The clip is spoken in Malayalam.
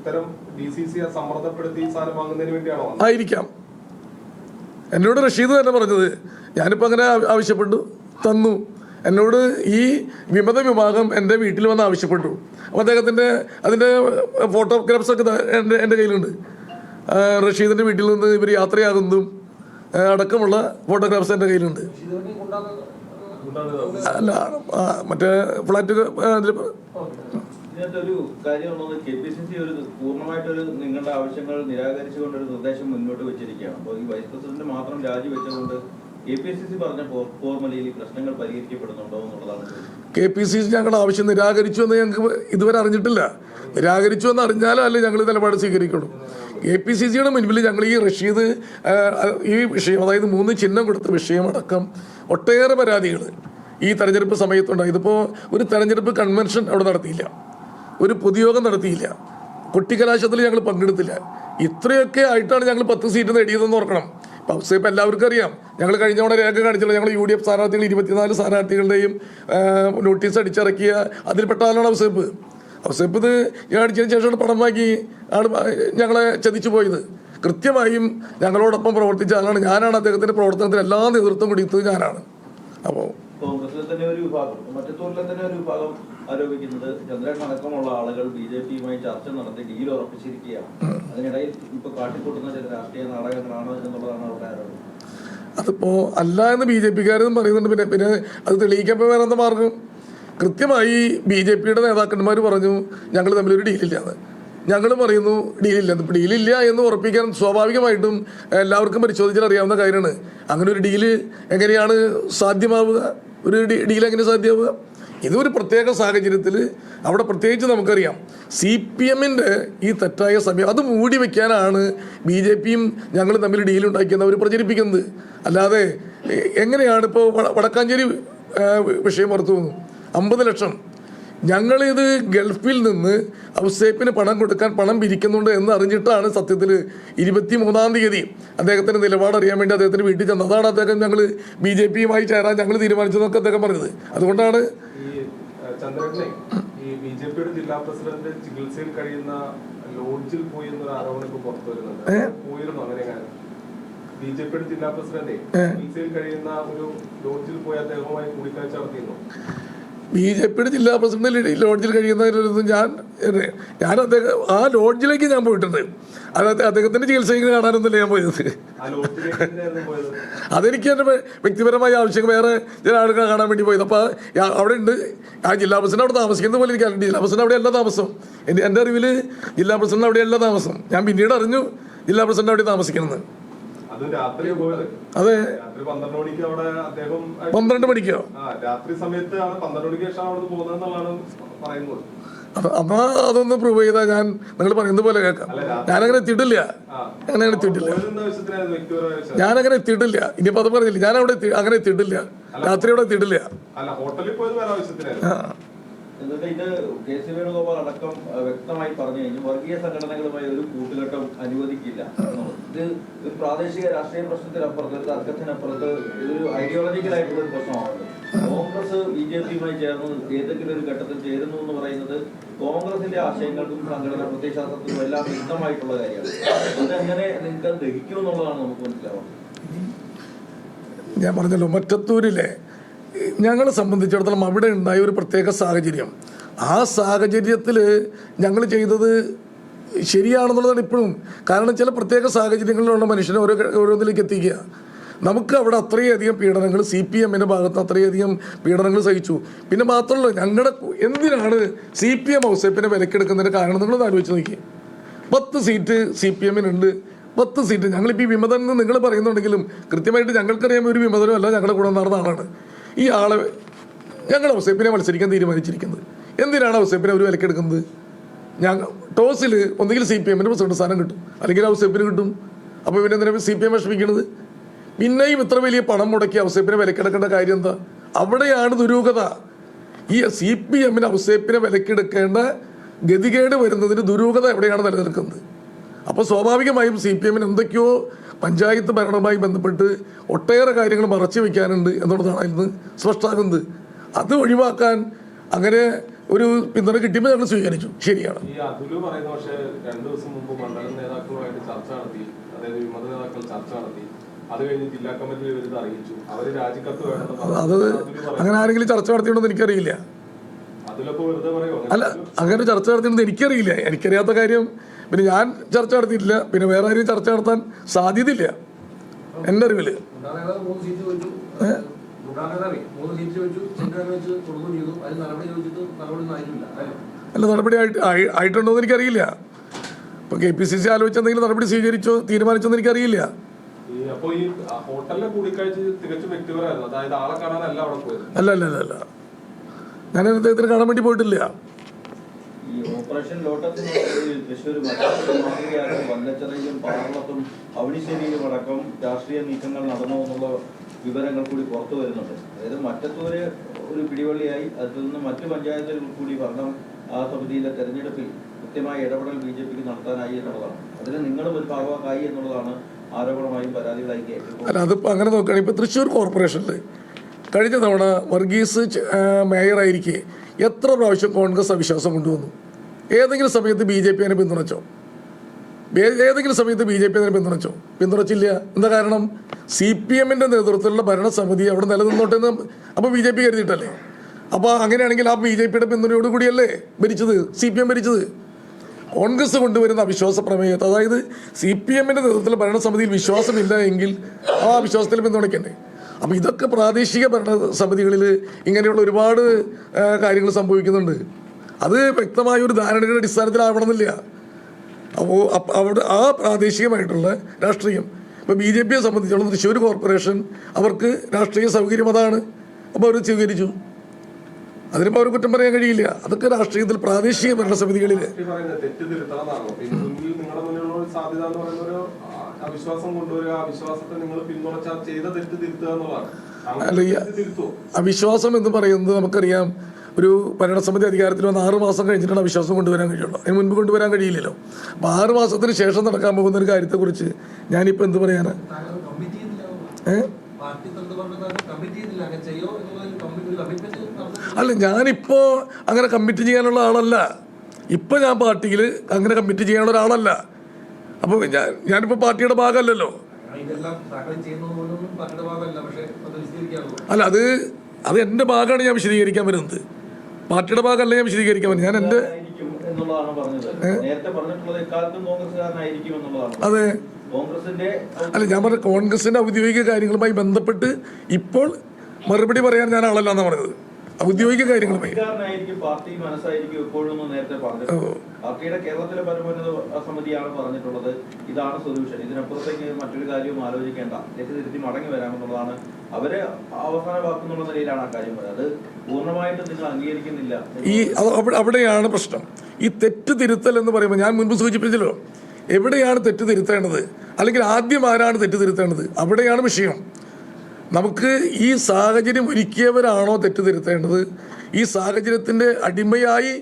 ഇത്തരം DCC സമ്മർദ്ദപ്പെടുത്തി സാധനം വാങ്ങുന്നതിന് വേണ്ടിയാണോ? ആയിരിക്കാം. എന്നോട് റഷീദ് തന്നെ പറഞ്ഞത്, ഞാനിപ്പോൾ അങ്ങനെ ആവശ്യപ്പെട്ടു, തന്നു. എന്നോട് ഈ വിമത വിഭാഗം എൻ്റെ വീട്ടിൽ വന്ന് ആവശ്യപ്പെട്ടു. അപ്പോൾ അദ്ദേഹത്തിൻ്റെ അതിൻ്റെ ഫോട്ടോഗ്രാഫ്സൊക്കെ എൻ്റെ കയ്യിലുണ്ട്. റഷീദിൻ്റെ വീട്ടിൽ നിന്ന് ഇവർ യാത്രയാകുന്നതും അടക്കമുള്ള ഫോട്ടോഗ്രാഫ്സ് എൻ്റെ കയ്യിലുണ്ട്. അല്ല, മറ്റേ ഫ്ലാറ്റ് ഇതിനകത്തൊരു കാര്യമുള്ളത്, KPCC ഒരു പൂർണ്ണമായിട്ടൊരു നിങ്ങളുടെ ആവശ്യങ്ങൾ നിരാകരിച്ചുകൊണ്ടൊരു നിർദ്ദേശം മുന്നോട്ട് വെച്ചിരിക്കുകയാണ്. അപ്പോൾ ഈ വൈസ് പ്രസിഡന്റ് മാത്രം രാജിവെച്ചുകൊണ്ട് KPCC പറഞ്ഞ ഫോർമലിയിൽ പ്രശ്നങ്ങൾ പരിഹരിക്കപ്പെടുന്നുണ്ടോ എന്നുള്ളതാണ്. KPCC ഞങ്ങളുടെ ആവശ്യം നിരാകരിച്ചു എന്ന് ഞങ്ങൾക്ക് ഇതുവരെ അറിഞ്ഞിട്ടില്ല. നിരാകരിച്ചു എന്ന് അറിഞ്ഞാലും അല്ലേ ഞങ്ങൾ നിലപാട് സ്വീകരിക്കുള്ളൂ. KPCCയുടെ മുൻപിൽ ഞങ്ങൾ ഈ റഷീദ് ഈ വിഷയം, അതായത് 3 ചിഹ്നം കൊടുത്ത വിഷയമടക്കം ഒട്ടേറെ പരാതികൾ ഈ തെരഞ്ഞെടുപ്പ് സമയത്തുണ്ടായി. ഇതിപ്പോൾ ഒരു തെരഞ്ഞെടുപ്പ് കൺവെൻഷൻ അവിടെ നടത്തിയില്ല, ഒരു പൊതുയോഗം നടത്തിയില്ല, കൊട്ടിക്കലാശത്തിൽ ഞങ്ങൾ പങ്കെടുത്തില്ല. ഇത്രയൊക്കെ ആയിട്ടാണ് ഞങ്ങൾ 10 സീറ്റ് നേടിയതെന്ന് ഓർക്കണം. ഇപ്പം എല്ലാവർക്കും അറിയാം, ഞങ്ങൾ കഴിഞ്ഞ തവണ രേഖ കാണിച്ചല്ലോ, ഞങ്ങൾ UDF സ്ഥാനാർത്ഥികൾ 24 സ്ഥാനാർത്ഥികളുടെയും നോട്ടീസ് അടിച്ചിറക്കിയ അതിൽപ്പെട്ട ആളാണ് ഔസേപ്പ്. ഔസേപ്പ് ഇത് അടിച്ചതിന് ശേഷമാണ് പണം വാങ്ങി ആണ് ഞങ്ങളെ ചതിച്ചു പോയത്. കൃത്യമായും ഞങ്ങളോടൊപ്പം പ്രവർത്തിച്ച ആളാണ്. ഞാനാണ് അദ്ദേഹത്തിൻ്റെ പ്രവർത്തനത്തിന് എല്ലാ നേതൃത്വം കൊടുത്തത് ഞാനാണ്. അപ്പോൾ കോൺഗ്രസിലെ തന്നെ ഒരു വിഭാഗം, മറ്റത്തൂരിലെ തന്നെ ഒരു വിഭാഗം ആരോപിക്കുന്നത് ചന്ദ്രൻ അടക്കമുള്ള ആളുകൾ BJPയുമായി ചർച്ച നടത്തി ഡീൽ ഉറപ്പിച്ചിരിക്കുകയാണ്. അതിനിടയിൽ ഇപ്പൊ കാട്ടിക്കൂട്ടുന്ന ചില രാഷ്ട്രീയ നാടകങ്ങളാണ് എന്നുള്ളതാണ് അവരുടെ ആരോപണം. അതിപ്പോൾ അല്ല എന്ന് BJPക്കാരും പറയുന്നുണ്ട്. പിന്നെ അത് തെളിയിക്കാൻ വേറെ എന്താ മാർഗം? കൃത്യമായി BJPയുടെ നേതാക്കന്മാർ പറഞ്ഞു ഞങ്ങൾ തമ്മിലൊരു ഡീലില്ലാന്ന്. ഞങ്ങൾ പറയുന്നു ഡീലില്ല. ഇപ്പോൾ ഡീലില്ല എന്ന് ഉറപ്പിക്കാൻ സ്വാഭാവികമായിട്ടും എല്ലാവർക്കും പരിശോധിച്ചാൽ അറിയാവുന്ന കാര്യമാണ്. അങ്ങനെ ഒരു ഡീല് എങ്ങനെയാണ് സാധ്യമാവുക? ഒരു ഡീൽ എങ്ങനെ സാധ്യമാവുക? ഇതൊരു പ്രത്യേക സാഹചര്യത്തിൽ അവിടെ പ്രത്യേകിച്ച് നമുക്കറിയാം CPMൻ്റെ ഈ തെറ്റായ സമയം അത് മൂടി വയ്ക്കാനാണ് BJPയും ഞങ്ങൾ തമ്മിൽ ഡീലുണ്ടാക്കിയെന്ന് അവർ പ്രചരിപ്പിക്കുന്നത്. അല്ലാതെ എങ്ങനെയാണ് ഇപ്പോൾ വടക്കാഞ്ചേരി വിഷയം പുറത്തു വന്നു, 50 ലക്ഷം. ഞങ്ങളിത് ഗൾഫിൽ നിന്ന് ഔസേപ്പിന് പണം കൊടുക്കാൻ പണം പിരിക്കുന്നുണ്ട് എന്ന് അറിഞ്ഞിട്ടാണ് സത്യത്തിൽ 23-ാം തീയതി അദ്ദേഹത്തിൻ്റെ നിലപാട് അറിയാൻ വേണ്ടി അദ്ദേഹത്തിന് വീട്ടിൽ ചെന്നത്. അതാണ് അദ്ദേഹം ഞങ്ങൾ BJPയുമായി ചേരാൻ ഞങ്ങൾ തീരുമാനിച്ചതെന്നൊക്കെ അദ്ദേഹം പറഞ്ഞത്. അതുകൊണ്ടാണ് ചന്ദ്രനെ ഈ BJPയുടെ ജില്ലാ പ്രസിഡന്റ് ചികിത്സയിൽ കഴിയുന്ന ലോഡ്ജിൽ പോയി എന്നൊരു ആരോപണം ഇപ്പോൾ പുറത്തു വരുന്നുണ്ട്. പോയിരുന്നു അങ്ങനെ BJPയുടെ ജില്ലാ പ്രസിഡന്റ് ചികിത്സയിൽ കഴിയുന്ന ഒരു ലോഡ്ജിൽ പോയി അദ്ദേഹവുമായി കൂടിക്കാഴ്ച നടത്തിയിരുന്നു. BJPയുടെ ജില്ലാ പ്രസിഡന്റ് ലോഡ്ജിൽ കഴിയുന്നതിലൊന്നും ഞാൻ അദ്ദേഹം ആ ലോഡ്ജിലേക്ക് ഞാൻ പോയിട്ടുണ്ട്. അതായത് അദ്ദേഹത്തിൻ്റെ ചികിത്സയ്ക്ക് കാണാനൊന്നുമില്ല ഞാൻ പോയത്. അതെനിക്ക് എൻ്റെ വ്യക്തിപരമായ ആവശ്യം വേറെ ചില ആളുകളെ കാണാൻ വേണ്ടി പോയത്. അപ്പോൾ അവിടെ ഉണ്ട് ആ ജില്ലാ പ്രസിഡന്റ് അവിടെ താമസിക്കുന്നത് പോലെ എനിക്ക് ജില്ലാ പ്രസിഡന്റ് അവിടെ അല്ല താമസം. എൻ്റെ അറിവിൽ ജില്ലാ പ്രസിഡന്റ് അവിടെയല്ല താമസം. ഞാൻ പിന്നീട് അറിഞ്ഞു ജില്ലാ പ്രസിഡന്റ് അവിടെ താമസിക്കുന്നത്. അതെ, 12 മണിക്കോ രാത്രി സമയത്താണ് 12 മണിക്ക് ശേഷം അവിടെ പോകുന്നതെന്നുള്ളതാണ് പറയുന്നത്. അപ്പൊ അതൊന്ന് പ്രൂവ് ചെയ്താൽ ഞാൻ നിങ്ങൾ പറയുന്നത് പോലെ കേൾക്കാം. ഞാനങ്ങനെ എത്തിയിട്ടില്ല. ഞാനങ്ങനെ എത്തിയിട്ടില്ല. ഇനിയിപ്പോൾ അത് പറഞ്ഞില്ല, ഞാൻ അവിടെ അങ്ങനെ എത്തിയിട്ടില്ല. രാത്രി അവിടെ എത്തിയിട്ടില്ല. എന്നിട്ട് ഇത് KC വേണുഗോപാൽ അടക്കം വ്യക്തമായി പറഞ്ഞു കഴിഞ്ഞു, വർഗീയ സംഘടനകളുമായി ഒരു കൂട്ടുകെട്ടം അനുവദിക്കില്ല. ഇത് ഒരു പ്രാദേശിക രാഷ്ട്രീയ പ്രശ്നത്തിനപ്പുറത്ത്, ഒരു തർക്കത്തിനപ്പുറത്ത് ഇതൊരു ഐഡിയോളജിക്കൽ ആയിട്ടുള്ള ഒരു പ്രശ്നമാണ്. കോൺഗ്രസ് BJPയുമായി ചേർന്ന് ഏതെങ്കിലും ഒരു ഘട്ടത്തിൽ ചേരുന്നു എന്ന് പറയുന്നത് കോൺഗ്രസിന്റെ ആശയങ്ങൾക്കും സംഘടനാ പ്രത്യയശാസ്ത്രത്തിനും എല്ലാം വ്യക്തമായിട്ടുള്ള കാര്യമാണ്. ഇതെങ്ങനെ നിങ്ങൾക്ക് ദഹിക്കും എന്നുള്ളതാണ് നമുക്ക് മനസ്സിലാവുന്നത്. ഞാൻ പറഞ്ഞല്ലോ, മറ്റത്തൂരിലെ ഞങ്ങളെ സംബന്ധിച്ചിടത്തോളം അവിടെ ഉണ്ടായ ഒരു പ്രത്യേക സാഹചര്യം, ആ സാഹചര്യത്തിൽ ഞങ്ങൾ ചെയ്തത് ശരിയാണെന്നുള്ളതാണ് ഇപ്പോഴും. കാരണം ചില പ്രത്യേക സാഹചര്യങ്ങളിലുള്ള മനുഷ്യനെ ഓരോന്നിലേക്ക് എത്തിക്കുക. നമുക്ക് അവിടെ അത്രയധികം പീഡനങ്ങൾ CPMൻ്റെ ഭാഗത്ത് അത്രയധികം പീഡനങ്ങൾ സഹിച്ചു. പിന്നെ മാത്രമല്ല, ഞങ്ങളുടെ എന്തിനാണ് CPM ഔസേപ്പിനെ വിലക്കെടുക്കുന്നതിൻ്റെ കാരണം നിങ്ങളൊന്ന് ആലോചിച്ച് നോക്കി. 10 സീറ്റ് CPMനുണ്ട്, 10 സീറ്റ്. ഞങ്ങളിപ്പോൾ ഈ വിമതൻ എന്ന് നിങ്ങൾ പറയുന്നുണ്ടെങ്കിലും കൃത്യമായിട്ട് ഞങ്ങൾക്കറിയാൻ ഒരു വിമതനും അല്ല, ഞങ്ങളുടെ കൂടെ നടന്ന ആളാണ്. ഈ ആളെ ഞങ്ങൾ ഔസേപ്പിനെ മത്സരിക്കാൻ തീരുമാനിച്ചിരിക്കുന്നത്. എന്തിനാണ് ഔസേപ്പിനെ അവർ വിലക്കെടുക്കുന്നത്? ഞങ്ങൾ ടോസിൽ ഒന്നുകിൽ CPMൻ്റെ പ്രസിഡന്റ് സ്ഥാനം കിട്ടും, അല്ലെങ്കിൽ ഔസേപ്പിന് കിട്ടും. അപ്പോൾ പിന്നെ എന്തിനാണ് CPM വിഷമിക്കുന്നത്? പിന്നെയും ഇത്ര വലിയ പണം മുടക്കി ഔസേപ്പിനെ വിലക്കെടുക്കേണ്ട കാര്യം എന്താ? അവിടെയാണ് ദുരൂഹത. ഈ CPMന് ഔസേപ്പിനെ വിലക്കെടുക്കേണ്ട ഗതികേട് വരുന്നതിന് ദുരൂഹത എവിടെയാണ് നിലനിൽക്കുന്നത്? അപ്പോൾ സ്വാഭാവികമായും CPMന് എന്തൊക്കെയോ പഞ്ചായത്ത് ഭരണവുമായി ബന്ധപ്പെട്ട് ഒട്ടേറെ കാര്യങ്ങൾ മറച്ചു വയ്ക്കാനുണ്ട് എന്നുള്ളതാണ് അതിൽ നിന്ന് സ്പഷ്ടമാകുന്നത്. അത് ഒഴിവാക്കാൻ അങ്ങനെ ഒരു പിന്തുണ കിട്ടിയപ്പോൾ ഞങ്ങൾ സ്വീകരിച്ചു. ശരിയാണ്. ഈ അതുല് പറയുന്ന പക്ഷേ 2 ദിവസം മുമ്പ് മണ്ഡലം നേതാക്കളുമായിട്ട് ചർച്ച നടത്തി, അതായത് വിമത നേതാക്കൾ ചർച്ച നടത്തി, അത് കഴിഞ്ഞ് ജില്ലാ കമ്മിറ്റി ഇവരിത് അറിയിച്ചു, അവര് രാജിക്കത്ത് വേണമെന്ന് അത് അങ്ങനെ ആരെങ്കിലും ചർച്ച നടത്തിയിട്ടുണ്ടെന്ന് എനിക്കറിയില്ല. അതിലപ്പോ വെറുതെ പറയുമോ? അല്ല, അങ്ങനെ ചർച്ച നടത്തിയിട്ടുണ്ടെന്ന് എനിക്കറിയില്ല. എനിക്കറിയാത്ത കാര്യം പിന്നെ ഞാൻ ചർച്ച നടത്തിയിട്ടില്ല, പിന്നെ വേറെ ആരും ചർച്ച നടത്താൻ സാധ്യതയില്ല എൻ്റെ അറിവില്. അല്ല, നടപടി ആയിട്ടുണ്ടോ എന്ന് എനിക്കറിയില്ല. ഇപ്പൊ KPCC ആലോചിച്ച് എന്തെങ്കിലും നടപടി സ്വീകരിച്ചോ തീരുമാനിച്ചോന്ന് എനിക്കറിയില്ല. അപ്പൊ ഈ ഹോട്ടലിലെ കൂടിക്കാഴ്ച തികച്ചും വ്യക്തിപരമായിരുന്നു, അതായത് ആളെ കാണാനല്ല അവിടെ പോയത്. അല്ല, ഞാൻ അദ്ദേഹത്തിന് കാണാൻ വേണ്ടി പോയിട്ടില്ല. ഈ ഓപ്പറേഷൻ ലോട്ടസ് തൃശ്ശൂർ വല്ലച്ചറയിലും പാറളത്തും അവണിശ്ശേരിയിലും അടക്കം രാഷ്ട്രീയ നീക്കങ്ങൾ നടന്നു എന്നുള്ള വിവരങ്ങൾ കൂടി പുറത്തു വരുന്നുണ്ട്. അതായത് മറ്റത്തൂര് ഒരു പിടിവള്ളിയായി, അതിൽ നിന്ന് മറ്റു പഞ്ചായത്തുകൾ കൂടി ഭരണം ആ സമിതിയിലെ തെരഞ്ഞെടുപ്പിൽ കൃത്യമായ ഇടപെടൽ BJPക്ക് നടത്താനായി എന്നുള്ളതാണ്. അതിന് നിങ്ങളും ഒരു ഭാഗമാക്കായി എന്നുള്ളതാണ് ആരോപണമായും പരാതികളായി കേൾക്കുന്നത്. അല്ല, അതിപ്പോൾ അങ്ങനെ നോക്കുകയാണെങ്കിൽ ഇപ്പോൾ തൃശ്ശൂർ കോർപ്പറേഷനിൽ കഴിഞ്ഞ തവണ വർഗീസ് മേയറായിരിക്കെ എത്ര പ്രാവശ്യം കോൺഗ്രസ് അവിശ്വാസം കൊണ്ടുവന്നു? ഏതെങ്കിലും സമയത്ത് BJP അതിനെ പിന്തുണച്ചോ? ഏതെങ്കിലും സമയത്ത് BJP അതിനെ പിന്തുണച്ചില്ല. എന്താ കാരണം? CPM-ന്റെ നേതൃത്വത്തിലുള്ള ഭരണസമിതി അവിടെ നിലനിന്നോട്ടെ എന്ന് അപ്പോൾ BJP കരുതിയിട്ടല്ലേ? അപ്പോൾ അങ്ങനെയാണെങ്കിൽ ആ BJP-യുടെ പിന്തുണയോടുകൂടിയല്ലേ ഭരിച്ചത്, CPM ഭരിച്ചത്? കോൺഗ്രസ് കൊണ്ടുവരുന്ന അവിശ്വാസ പ്രമേയത്തെ, അതായത് CPM-ന്റെ നേതൃത്വത്തിലുള്ള ഭരണസമിതിയിൽ വിശ്വാസമില്ല എങ്കിൽ ആ വിശ്വാസത്തിൽ പിന്തുണയ്ക്കണ്ടേ? അപ്പോൾ ഇതൊക്കെ പ്രാദേശിക ഭരണസമിതികളിൽ ഇങ്ങനെയുള്ള ഒരുപാട് കാര്യങ്ങൾ സംഭവിക്കുന്നുണ്ട്. അത് വ്യക്തമായ ഒരു ധാരണയുടെ അടിസ്ഥാനത്തിലാവണമെന്നില്ല. അപ്പോൾ അവിടെ ആ പ്രാദേശികമായിട്ടുള്ള രാഷ്ട്രീയം ഇപ്പോൾ BJP-യെ സംബന്ധിച്ചുള്ള തൃശ്ശൂർ കോർപ്പറേഷൻ അവർക്ക് രാഷ്ട്രീയ സൗകര്യം അതാണ്. അപ്പോൾ അവർ സ്വീകരിച്ചു. അതിനിപ്പോൾ അവർ കുറ്റം പറയാൻ കഴിയില്ല. അതൊക്കെ രാഷ്ട്രീയത്തിൽ പ്രാദേശിക ഭരണസമിതികളിൽ അവിശ്വാസം എന്ന് പറയുന്നത് നമുക്കറിയാം. ഒരു ഭരണസമിതി അധികാരത്തിൽ വന്ന് 6 മാസം കഴിഞ്ഞിട്ടാണ് അവിശ്വാസം കൊണ്ടുവരാൻ കഴിയുള്ളൂ. അതിന് മുൻപ് കൊണ്ടുവരാൻ കഴിയില്ലല്ലോ. അപ്പോൾ 6 മാസത്തിന് ശേഷം നടക്കാൻ പോകുന്ന ഒരു കാര്യത്തെക്കുറിച്ച് ഞാനിപ്പോൾ എന്ത് പറയാനാ? അല്ല, ഞാനിപ്പോൾ അങ്ങനെ കമ്മിറ്റ് ചെയ്യാനുള്ള ആളല്ല. ഇപ്പം ഞാൻ പാർട്ടിയിൽ അങ്ങനെ കമ്മിറ്റ് ചെയ്യാനുള്ള ഒരാളല്ല. അപ്പോൾ ഞാനിപ്പോൾ പാർട്ടിയുടെ ഭാഗമല്ലല്ലോ. അല്ല, അത് എൻ്റെ ഭാഗമാണ് ഞാൻ വിശദീകരിക്കാൻ വരുന്നത്. പാർട്ടിയുടെ ഭാഗമല്ല ഞാൻ വിശദീകരിക്കാൻ വരുന്നത്. ഞാൻ എൻ്റെ അതെ. അല്ല, ഞാൻ പറഞ്ഞ കോൺഗ്രസിന്റെ ഔദ്യോഗിക കാര്യങ്ങളുമായി ബന്ധപ്പെട്ട് ഇപ്പോൾ മറുപടി പറയാൻ ഞാൻ ആളല്ല എന്നാണ് പറഞ്ഞത്. ഔദ്യോഗിക കാര്യങ്ങളുമായി പാർട്ടി മനസ്സായിരിക്കും എപ്പോഴും നേരത്തെ പറഞ്ഞത്. പാർട്ടിയുടെ കേരളത്തിലെ പരമോന്നത സമിതിയാണ് പറഞ്ഞിട്ടുള്ളത് ഇതാണ് സൊല്യൂഷൻ, ഇതിനപ്പുറത്തേക്ക് മറ്റൊരു കാര്യവും ആലോചിക്കേണ്ട, തെറ്റിദ്ധരുത്തി മടങ്ങി വരാമെന്നുള്ളതാണ് അവര് അവസാന വാക്കുന്നുള്ള നിലയിലാണ് ആ കാര്യം പറയുന്നത്. അത് പൂർണ്ണമായിട്ട് നിങ്ങൾ അംഗീകരിക്കുന്നില്ല. അവിടെയാണ് പ്രശ്നം. ഈ തെറ്റ് തിരുത്തൽ എന്ന് പറയുമ്പോൾ ഞാൻ മുൻപ് സൂചിപ്പിച്ചല്ലോ, എവിടെയാണ് തെറ്റ് തിരുത്തേണ്ടത്, അല്ലെങ്കിൽ ആദ്യം ആരാണ് തെറ്റ് തിരുത്തേണ്ടത്, അവിടെയാണ് വിഷയം. നമുക്ക് ഈ സാഹചര്യം ഒരുക്കിയവരാണോ തെറ്റ് തിരുത്തേണ്ടത്? ഈ സാഹചര്യത്തിൻ്റെ അടിമയായി